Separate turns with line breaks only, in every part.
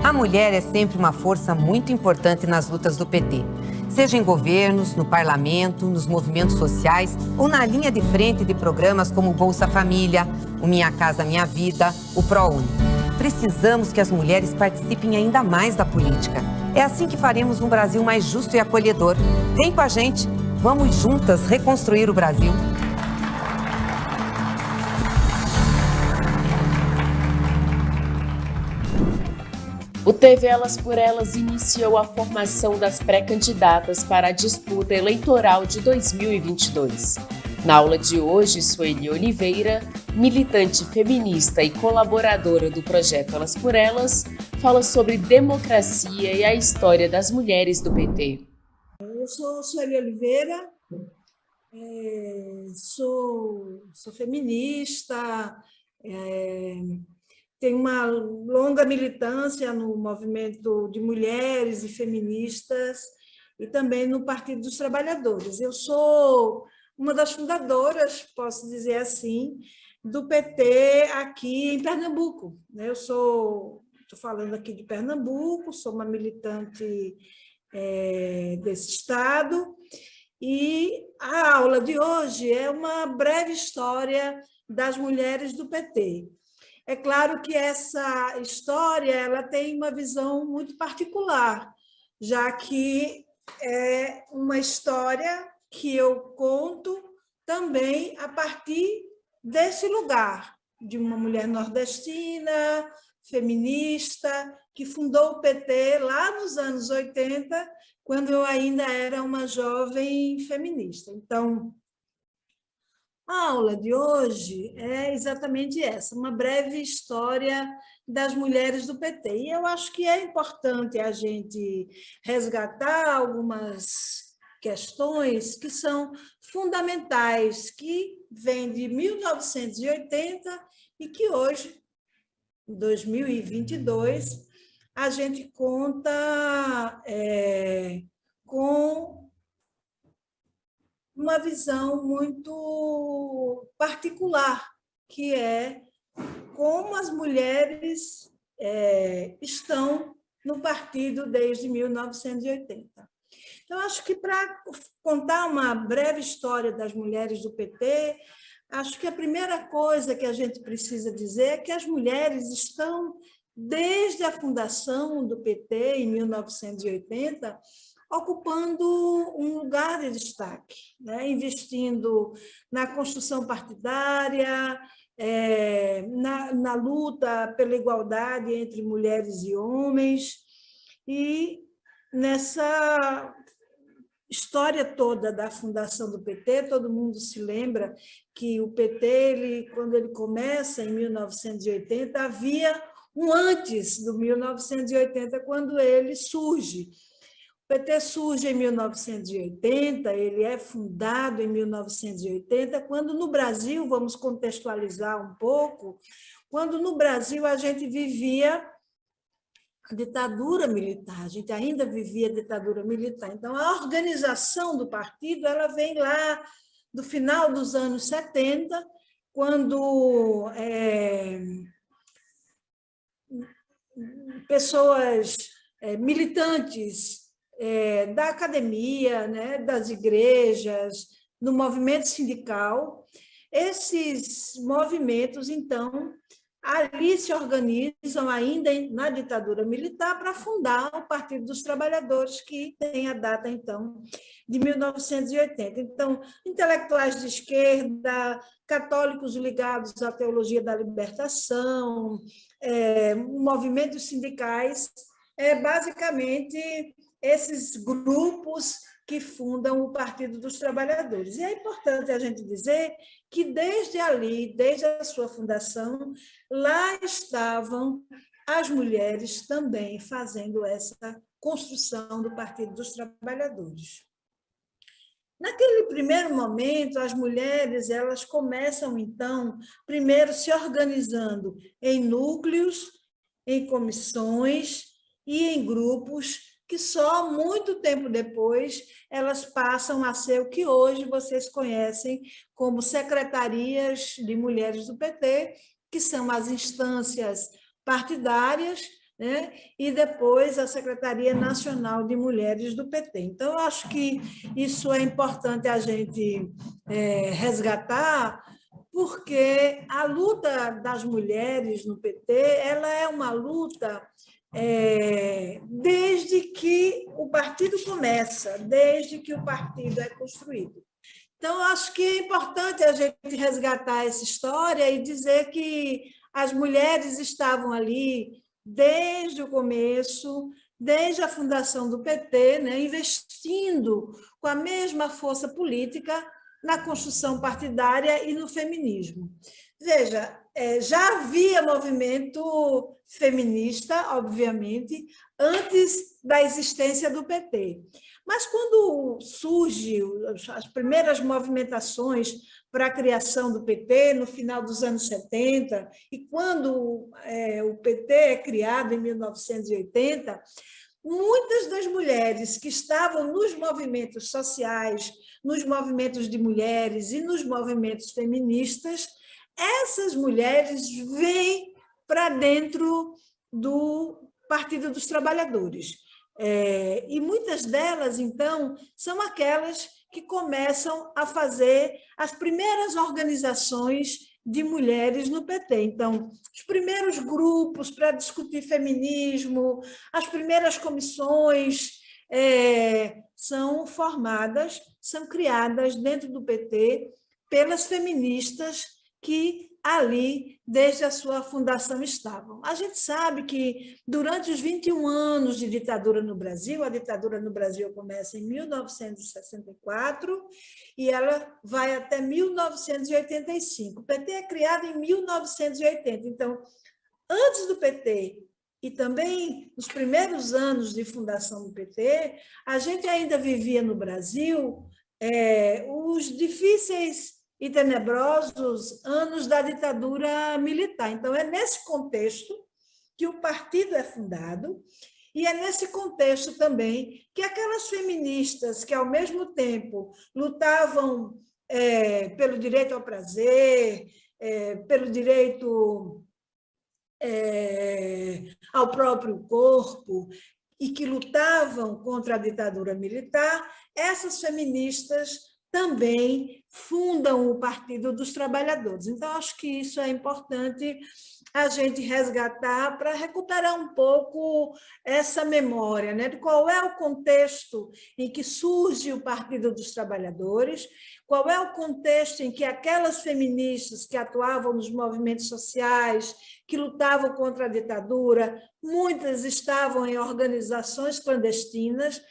A mulher é sempre uma força muito importante nas lutas do PT. Seja em governos, no parlamento, nos movimentos sociais ou na linha de frente de programas como o Bolsa Família, o Minha Casa Minha Vida, o ProUni. Precisamos que as mulheres participem ainda mais da política. É assim que faremos um Brasil mais justo e acolhedor. Vem com a gente, vamos juntas reconstruir o Brasil.
O TV Elas por Elas iniciou a formação das pré-candidatas para a disputa eleitoral de 2022. Na aula de hoje, Sueli Oliveira, militante feminista e colaboradora do projeto Elas por Elas, fala sobre democracia e a história das mulheres do PT.
Eu sou Sueli Oliveira, sou feminista, tenho uma longa militância no movimento de mulheres e feministas e também no Partido dos Trabalhadores. Eu sou uma das fundadoras, posso dizer assim, do PT aqui em Pernambuco. Eu estou falando aqui de Pernambuco, sou uma militante desse estado, e a aula de hoje é uma breve história das mulheres do PT. É claro que essa história ela tem uma visão muito particular, já que é uma história que eu conto também a partir desse lugar, de uma mulher nordestina, feminista, que fundou o PT lá nos anos 80, quando eu ainda era uma jovem feminista. Então, a aula de hoje é exatamente essa, uma breve história das mulheres do PT. E eu acho que é importante a gente resgatar algumas questões que são fundamentais, que vêm de 1980 e que hoje, em 2022, a gente conta com uma visão muito particular, que é como as mulheres estão no partido desde 1980. Então, acho que para contar uma breve história das mulheres do PT, acho que a primeira coisa que a gente precisa dizer é que as mulheres estão, desde a fundação do PT, em 1980, ocupando um lugar de destaque, investindo na construção partidária, na luta pela igualdade entre mulheres e homens, e nessa história toda da fundação do PT, todo mundo se lembra que o PT, quando ele começa em 1980, havia um antes do 1980, quando ele surge. O PT surge em 1980, ele é fundado em 1980, quando no Brasil, vamos contextualizar um pouco, quando no Brasil a gente vivia a ditadura militar, a gente ainda vivia a ditadura militar. Então, a organização do partido ela vem lá do final dos anos 70, quando pessoas militantes da academia, das igrejas, no movimento sindical, esses movimentos, então, ali se organizam ainda na ditadura militar para fundar o Partido dos Trabalhadores, que tem a data, então, de 1980. Então, intelectuais de esquerda, católicos ligados à teologia da libertação, movimentos sindicais, basicamente esses grupos que fundam o Partido dos Trabalhadores. E é importante a gente dizer que, desde ali, desde a sua fundação, lá estavam as mulheres também fazendo essa construção do Partido dos Trabalhadores. Naquele primeiro momento, as mulheres elas começam, então, primeiro se organizando em núcleos, em comissões e em grupos, que só muito tempo depois elas passam a ser o que hoje vocês conhecem como secretarias de mulheres do PT, que são as instâncias partidárias, né? E depois a Secretaria Nacional de Mulheres do PT. Então, eu acho que isso é importante a gente resgatar, porque a luta das mulheres no PT ela é uma luta desde que o partido começa, desde que o partido é construído. Então, acho que é importante a gente resgatar essa história e dizer que as mulheres estavam ali desde o começo, desde a fundação do PT, né, investindo com a mesma força política na construção partidária e no feminismo. Veja, já havia movimento feminista, obviamente, antes da existência do PT. Mas quando surgem as primeiras movimentações para a criação do PT, no final dos anos 70, e quando o PT é criado em 1980, muitas das mulheres que estavam nos movimentos sociais, nos movimentos de mulheres e nos movimentos feministas, essas mulheres vêm para dentro do Partido dos Trabalhadores. E muitas delas, então, são aquelas que começam a fazer as primeiras organizações de mulheres no PT. Então, os primeiros grupos para discutir feminismo, as primeiras comissões são formadas, são criadas dentro do PT pelas feministas que ali, desde a sua fundação, estavam. A gente sabe que, durante os 21 anos de ditadura no Brasil, a ditadura no Brasil começa em 1964 e ela vai até 1985. O PT é criado em 1980. Então, antes do PT e também nos primeiros anos de fundação do PT, a gente ainda vivia no Brasil os difíceis e tenebrosos anos da ditadura militar. Então, é nesse contexto que o partido é fundado e é nesse contexto também que aquelas feministas que, ao mesmo tempo, lutavam pelo direito ao prazer, pelo direito ao próprio corpo e que lutavam contra a ditadura militar, essas feministas também fundam o Partido dos Trabalhadores. Então, acho que isso é importante a gente resgatar para recuperar um pouco essa memória, né? De qual é o contexto em que surge o Partido dos Trabalhadores, qual é o contexto em que aquelas feministas que atuavam nos movimentos sociais, que lutavam contra a ditadura, muitas estavam em organizações clandestinas,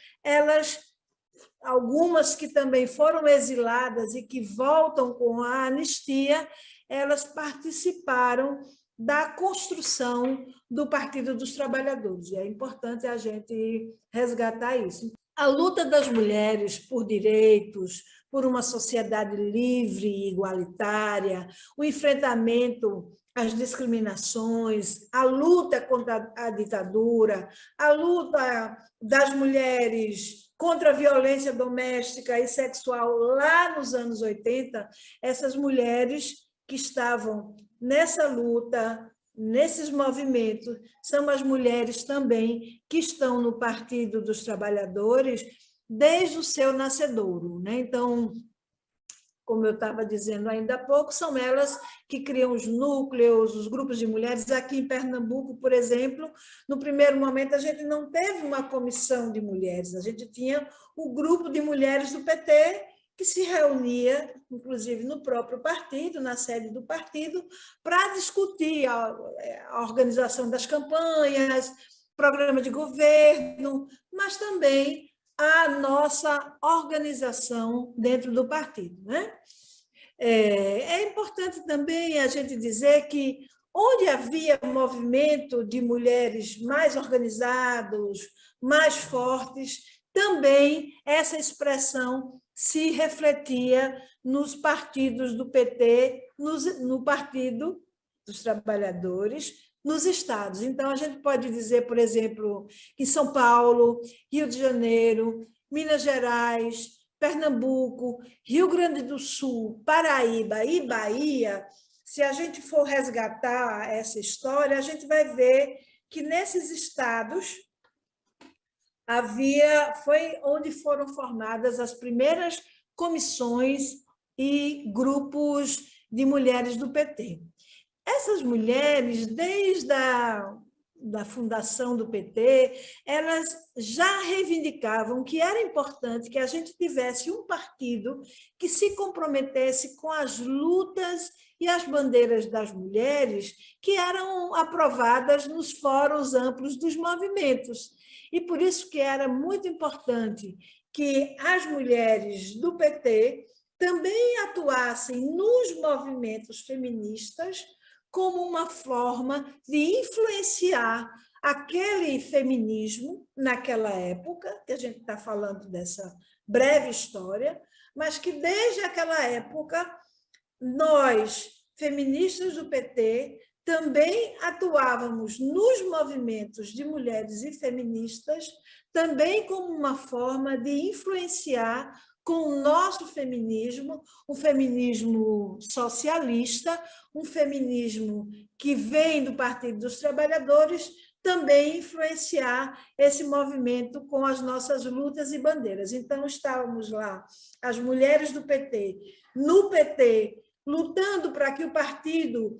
algumas que também foram exiladas e que voltam com a anistia, elas participaram da construção do Partido dos Trabalhadores. E é importante a gente resgatar isso. A luta das mulheres por direitos, por uma sociedade livre e igualitária, o enfrentamento às discriminações, a luta contra a ditadura, a luta das mulheres contra a violência doméstica e sexual lá nos anos 80, essas mulheres que estavam nessa luta, nesses movimentos, são as mulheres também que estão no Partido dos Trabalhadores desde o seu nascedouro, né? Então, como eu estava dizendo ainda há pouco, são elas que criam os núcleos, os grupos de mulheres. Aqui em Pernambuco, por exemplo, no primeiro momento a gente não teve uma comissão de mulheres, a gente tinha o grupo de mulheres do PT que se reunia, inclusive no próprio partido, na sede do partido, para discutir a organização das campanhas, programa de governo, mas também a nossa organização dentro do partido, né? É importante também a gente dizer que onde havia movimento de mulheres mais organizados, mais fortes, também essa expressão se refletia nos partidos do PT, no Partido dos Trabalhadores, nos estados. Então, a gente pode dizer, por exemplo, que São Paulo, Rio de Janeiro, Minas Gerais, Pernambuco, Rio Grande do Sul, Paraíba e Bahia, se a gente for resgatar essa história, a gente vai ver que nesses estados foi onde foram formadas as primeiras comissões e grupos de mulheres do PT. Essas mulheres, desde da fundação do PT, elas já reivindicavam que era importante que a gente tivesse um partido que se comprometesse com as lutas e as bandeiras das mulheres que eram aprovadas nos fóruns amplos dos movimentos. E por isso que era muito importante que as mulheres do PT também atuassem nos movimentos feministas como uma forma de influenciar aquele feminismo naquela época, que a gente está falando dessa breve história, mas que desde aquela época nós, feministas do PT, também atuávamos nos movimentos de mulheres e feministas, também como uma forma de influenciar com o nosso feminismo, um feminismo socialista, um feminismo que vem do Partido dos Trabalhadores, também influenciar esse movimento com as nossas lutas e bandeiras. Então, estávamos lá, as mulheres do PT, no PT, lutando para que o partido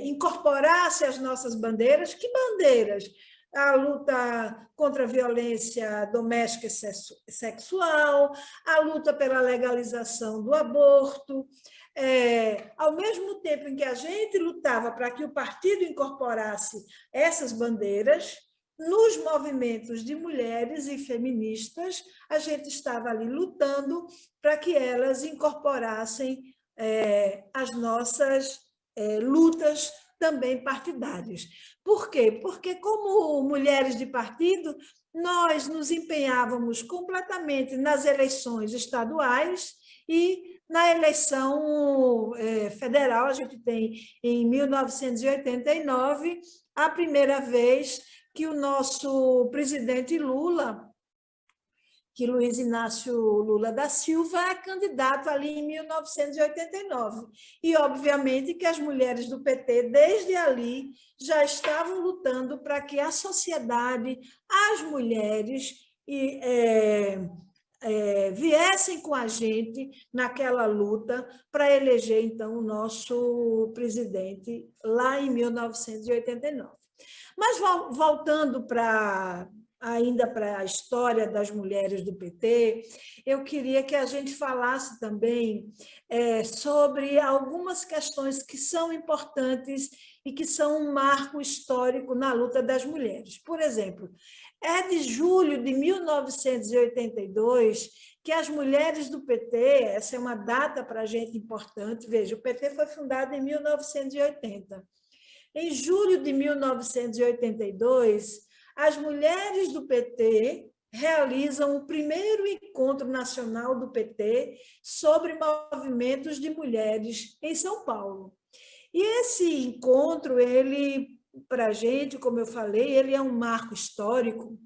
incorporasse as nossas bandeiras. Que bandeiras? A luta contra a violência doméstica e sexual, a luta pela legalização do aborto. Ao mesmo tempo em que a gente lutava para que o partido incorporasse essas bandeiras, nos movimentos de mulheres e feministas, a gente estava ali lutando para que elas incorporassem as nossas lutas também partidárias. Por quê? Porque, como mulheres de partido, nós nos empenhávamos completamente nas eleições estaduais e na eleição federal. A gente tem, em 1989, a primeira vez que o nosso presidente Lula, que Luiz Inácio Lula da Silva é candidato ali em 1989. E, obviamente, que as mulheres do PT, desde ali, já estavam lutando para que a sociedade, as mulheres, viessem com a gente naquela luta para eleger, então, o nosso presidente lá em 1989. Mas, voltando ainda para a história das mulheres do PT, eu queria que a gente falasse também sobre algumas questões que são importantes e que são um marco histórico na luta das mulheres. Por exemplo, é de julho de 1982 que as mulheres do PT, essa é uma data para a gente importante, veja, o PT foi fundado em 1980. Em julho de 1982, as mulheres do PT realizam o primeiro encontro nacional do PT sobre movimentos de mulheres em São Paulo. E esse encontro, ele, para a gente, como eu falei, ele é um marco histórico,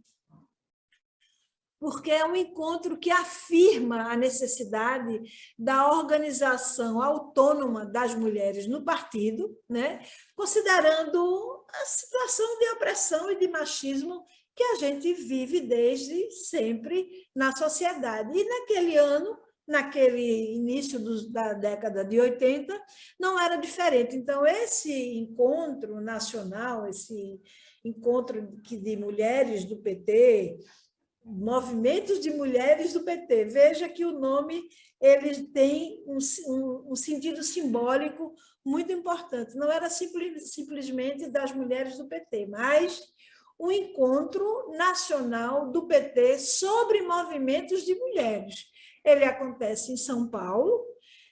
porque é um encontro que afirma a necessidade da organização autônoma das mulheres no partido, né? Considerando a situação de opressão e de machismo que a gente vive desde sempre na sociedade. E naquele ano, naquele início da década de 80, não era diferente. Então, esse encontro nacional, esse encontro de mulheres do PT, movimentos de mulheres do PT. Veja que o nome ele tem um sentido simbólico muito importante. Não era simplesmente das mulheres do PT, mas um encontro nacional do PT sobre movimentos de mulheres. Ele acontece em São Paulo.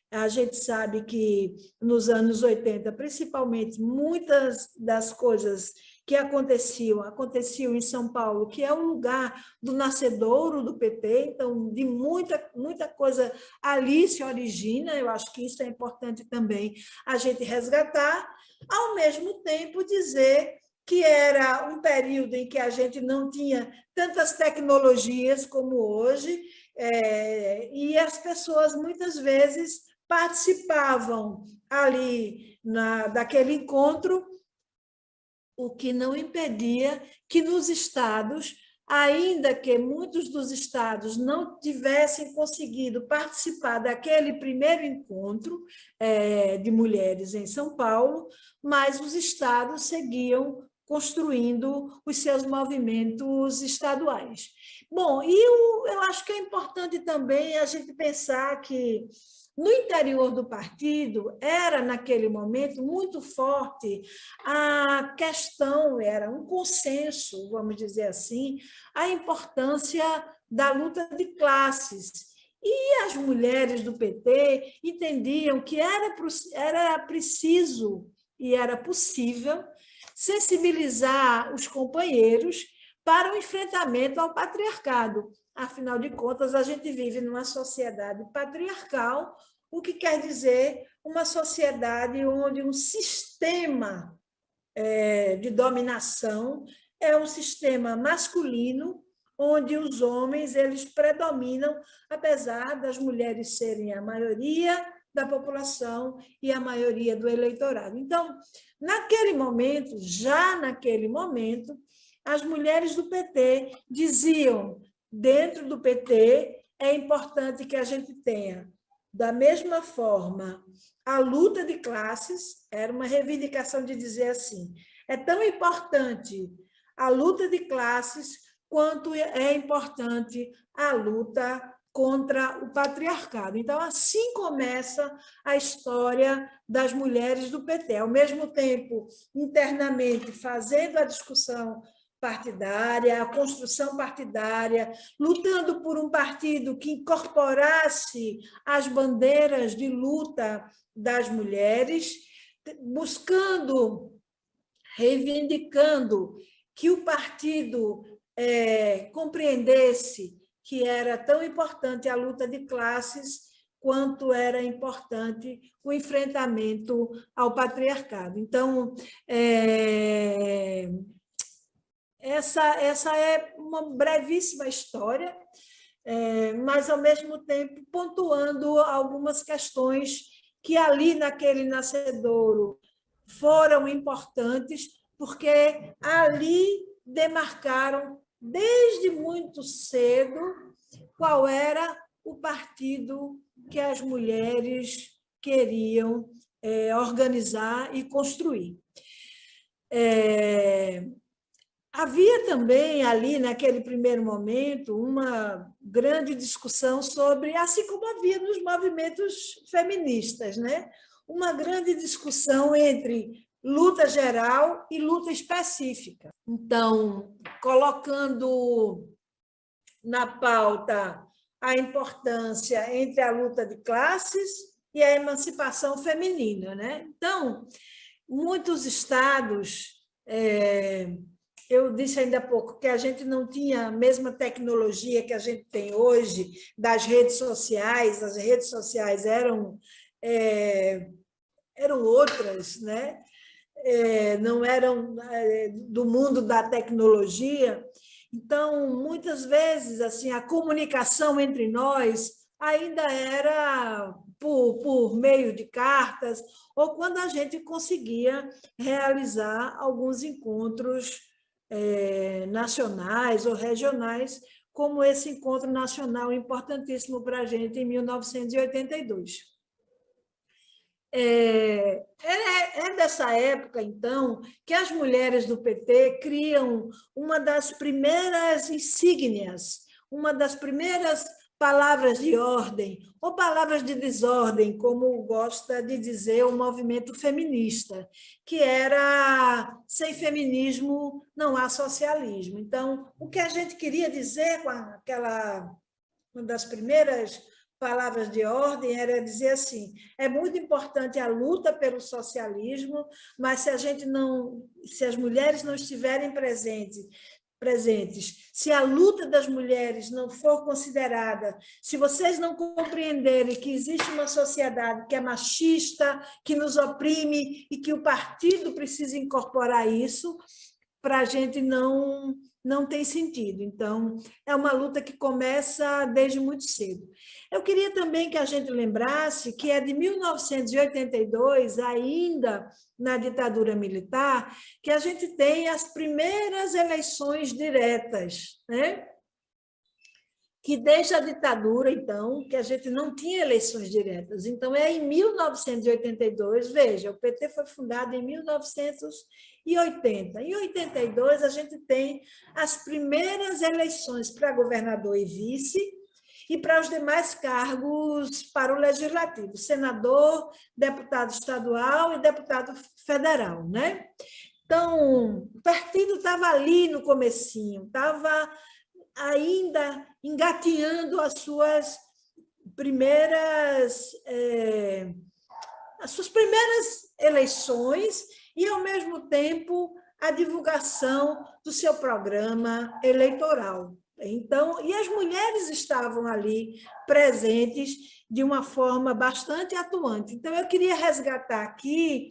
A gente sabe que nos anos 80, principalmente, muitas das coisas que aconteciam em São Paulo, que é o lugar do nascedouro do PT, então, de muita coisa ali se origina. Eu acho que isso é importante também a gente resgatar, ao mesmo tempo dizer que era um período em que a gente não tinha tantas tecnologias como hoje, e as pessoas, muitas vezes, participavam ali daquele encontro o que não impedia que nos estados, ainda que muitos dos estados não tivessem conseguido participar daquele primeiro encontro de mulheres em São Paulo, mas os estados seguiam construindo os seus movimentos estaduais. Bom, e eu acho que é importante também a gente pensar que no interior do partido era, naquele momento, muito forte a questão, era um consenso, vamos dizer assim, a importância da luta de classes. E as mulheres do PT entendiam que era preciso e era possível sensibilizar os companheiros para o enfrentamento ao patriarcado. Afinal de contas, a gente vive numa sociedade patriarcal, o que quer dizer uma sociedade onde um sistema de dominação é um sistema masculino, onde os homens eles predominam, apesar das mulheres serem a maioria da população e a maioria do eleitorado. Então, naquele momento, já naquele momento, as mulheres do PT diziam, dentro do PT, é importante que a gente tenha, da mesma forma, a luta de classes, era uma reivindicação de dizer assim, é tão importante a luta de classes quanto é importante a luta contra o patriarcado. Então, assim começa a história das mulheres do PT. Ao mesmo tempo, internamente, fazendo a discussão partidária, a construção partidária, lutando por um partido que incorporasse as bandeiras de luta das mulheres, buscando, reivindicando que o partido compreendesse que era tão importante a luta de classes quanto era importante o enfrentamento ao patriarcado. Então, essa é uma brevíssima história, mas, ao mesmo tempo, pontuando algumas questões que ali, naquele nascedouro, foram importantes, porque ali demarcaram, desde muito cedo, qual era o partido que as mulheres queriam organizar e construir. Havia também ali, naquele primeiro momento, uma grande discussão sobre, assim como havia nos movimentos feministas, né? Uma grande discussão entre luta geral e luta específica. Então, colocando na pauta a importância entre a luta de classes e a emancipação feminina, né? Então, muitos estados... Eu disse ainda há pouco que a gente não tinha a mesma tecnologia que a gente tem hoje das redes sociais, as redes sociais eram outras, né? Não eram do mundo da tecnologia. Então, muitas vezes, assim, a comunicação entre nós ainda era por meio de cartas, ou quando a gente conseguia realizar alguns encontros nacionais ou regionais, como esse encontro nacional importantíssimo para a gente em 1982. É dessa época, então, que as mulheres do PT criam uma das primeiras insígnias, uma das primeiras palavras de ordem, ou palavras de desordem, como gosta de dizer o movimento feminista, que era sem feminismo não há socialismo. Então, o que a gente queria dizer com uma das primeiras palavras de ordem era dizer assim, é muito importante a luta pelo socialismo, mas se as mulheres não estiverem presentes, se a luta das mulheres não for considerada, se vocês não compreenderem que existe uma sociedade que é machista, que nos oprime e que o partido precisa incorporar isso, para a gente não não tem sentido. Então, é uma luta que começa desde muito cedo. Eu queria também que a gente lembrasse que é de 1982, ainda na ditadura militar, que a gente tem as primeiras eleições diretas, né? Que desde a ditadura, então, que a gente não tinha eleições diretas. Então, é em 1982, veja, o PT foi fundado em 1980. Em 82, a gente tem as primeiras eleições para governador e vice e para os demais cargos para o legislativo, senador, deputado estadual e deputado federal, né? Então, o partido estava ali no comecinho, estava ainda engateando as suas primeiras eleições e, ao mesmo tempo, a divulgação do seu programa eleitoral. Então, e as mulheres estavam ali presentes de uma forma bastante atuante. Então, eu queria resgatar aqui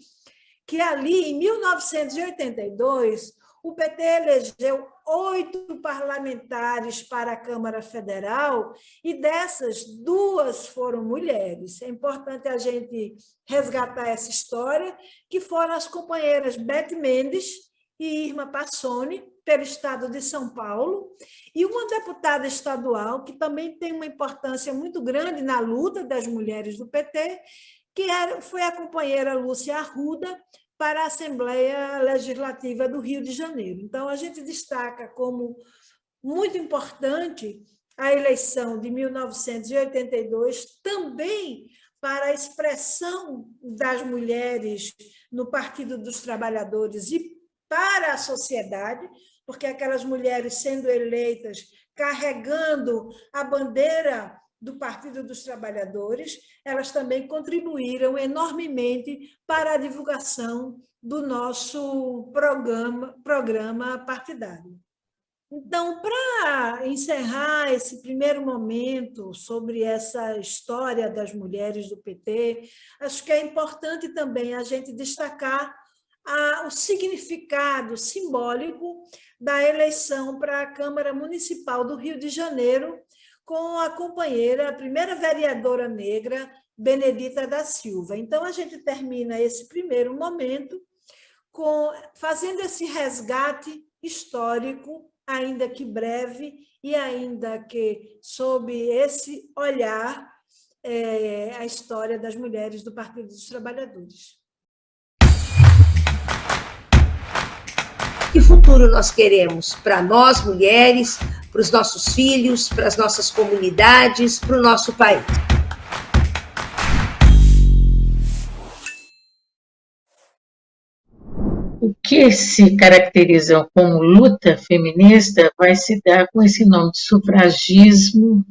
que ali, em 1982, o PT elegeu 8 parlamentares para a Câmara Federal e dessas, 2 foram mulheres. É importante a gente resgatar essa história, que foram as companheiras Beth Mendes e Irma Passoni, pelo estado de São Paulo, e uma deputada estadual, que também tem uma importância muito grande na luta das mulheres do PT, que foi a companheira Lúcia Arruda, para a Assembleia Legislativa do Rio de Janeiro. Então, a gente destaca como muito importante a eleição de 1982, também para a expressão das mulheres no Partido dos Trabalhadores e para a sociedade, porque aquelas mulheres sendo eleitas, carregando a bandeira do Partido dos Trabalhadores, elas também contribuíram enormemente para a divulgação do nosso programa partidário. Então, para encerrar esse primeiro momento sobre essa história das mulheres do PT, acho que é importante também a gente destacar o significado simbólico da eleição para a Câmara Municipal do Rio de Janeiro, com a companheira, a primeira vereadora negra, Benedita da Silva. Então, a gente termina esse primeiro momento fazendo esse resgate histórico, ainda que breve, e ainda que sob esse olhar, a história das mulheres do Partido dos Trabalhadores.
Que futuro nós queremos para nós, mulheres, para os nossos filhos, para as nossas comunidades, para o nosso país?
O que se caracteriza como luta feminista vai se dar com esse nome de sufragismo,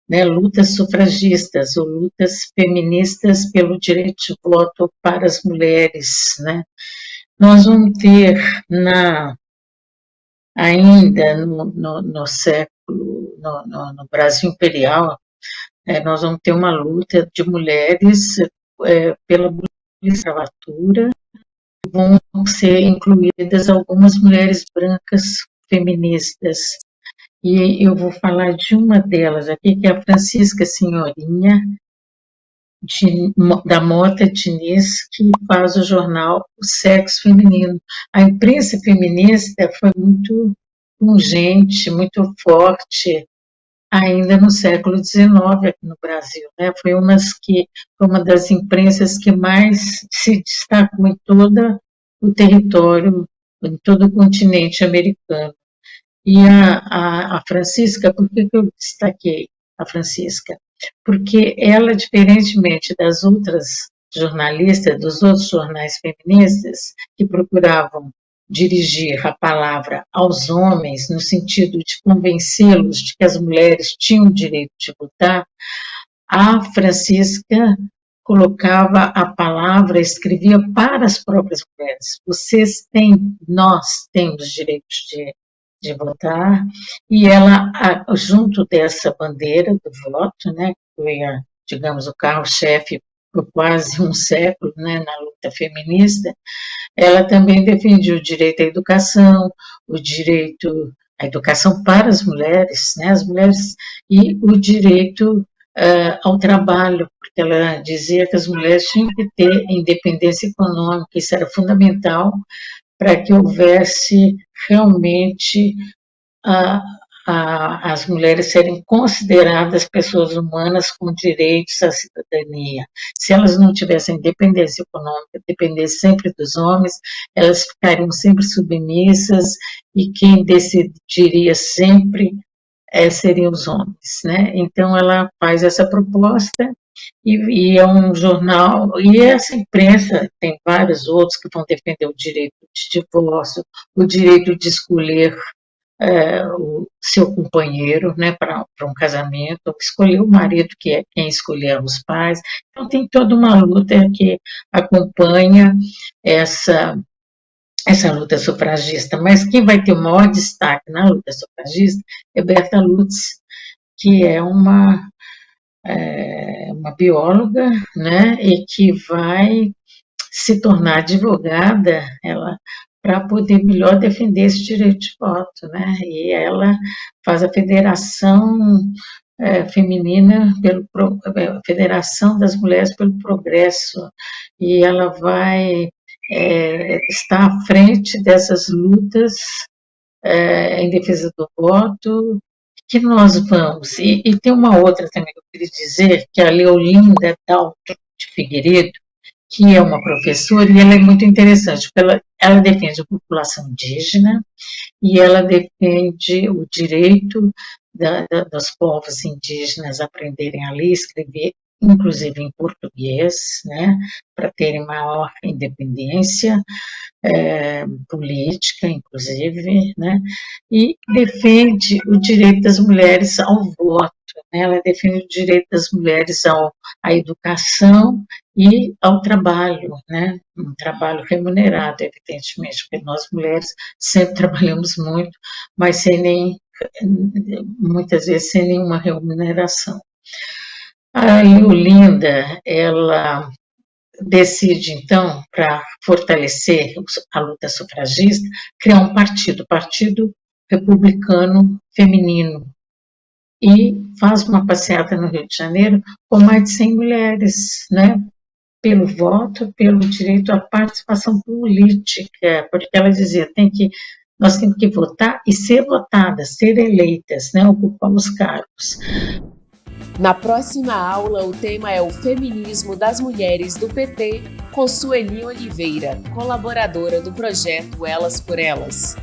né, lutas sufragistas, ou lutas feministas pelo direito de voto para as mulheres, né? Nós vamos ter ainda no século, no Brasil Imperial, nós vamos ter uma luta de mulheres pela escravatura, vão ser incluídas algumas mulheres brancas feministas, e eu vou falar de uma delas aqui, que é a Francisca Senhorinha, da Mota Diniz, que faz o jornal O Sexo Feminino. A imprensa feminista foi muito pungente, muito forte, ainda no século XIX aqui no Brasil, né? Foi uma das imprensas que mais se destacou em todo o território, em todo o continente americano. E a Francisca, por que eu destaquei a Francisca? Porque ela, diferentemente das outras jornalistas, dos outros jornais feministas, que procuravam dirigir a palavra aos homens, no sentido de convencê-los de que as mulheres tinham o direito de votar, a Francisca colocava a palavra, escrevia para as próprias mulheres. Nós temos direito de votar, e ela, junto dessa bandeira do voto, né, que foi, digamos, o carro-chefe por quase um século, né, na luta feminista, ela também defendia o direito à educação, o direito a educação para as mulheres, né, as mulheres, e o direito ao trabalho, porque ela dizia que as mulheres tinham que ter independência econômica, isso era fundamental para que houvesse realmente as mulheres serem consideradas pessoas humanas com direitos à cidadania. Se elas não tivessem independência econômica, dependessem sempre dos homens, elas ficariam sempre submissas e quem decidiria sempre seriam os homens, né? Então ela faz essa proposta e é um jornal, e essa imprensa tem vários outros que vão defender o direito de divórcio, o direito de escolher o seu companheiro, né, para um casamento, escolher o marido, que é quem escolher os pais. Então tem toda uma luta que acompanha essa luta sufragista, mas quem vai ter o maior destaque na luta sufragista é Berta Lutz, que é uma bióloga, né, e que vai se tornar advogada, ela, para poder melhor defender esse direito de voto, né, e ela faz a Federação Feminina, Federação das Mulheres pelo Progresso, e ela vai estar à frente dessas lutas em defesa do voto, que nós vamos. E tem uma outra também que eu queria dizer, que é a Leolinda Daltro de Figueiredo, que é uma professora, e ela é muito interessante, porque ela defende a população indígena, e ela defende o direito dos povos indígenas aprenderem a ler e escrever, inclusive em português, né, para terem maior independência política, inclusive, né, e defende o direito das mulheres ao voto, né, ela defende o direito das mulheres à educação e ao trabalho, né, um trabalho remunerado, evidentemente, porque nós mulheres sempre trabalhamos muito, mas muitas vezes sem nenhuma remuneração. A Leolinda, ela decide, então, para fortalecer a luta sufragista, criar um Partido Republicano Feminino, e faz uma passeata no Rio de Janeiro com mais de 100 mulheres, né, pelo voto, pelo direito à participação política, porque ela dizia, nós temos que votar e ser votadas, ser eleitas, né, ocupar os cargos.
Na próxima aula, o tema é o feminismo das mulheres do PT, com Sueli Oliveira, colaboradora do projeto Elas por Elas.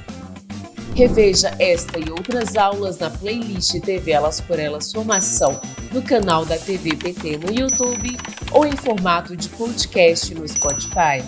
Reveja esta e outras aulas na playlist TV Elas por Elas Formação, no canal da TV PT no YouTube ou em formato de podcast no Spotify.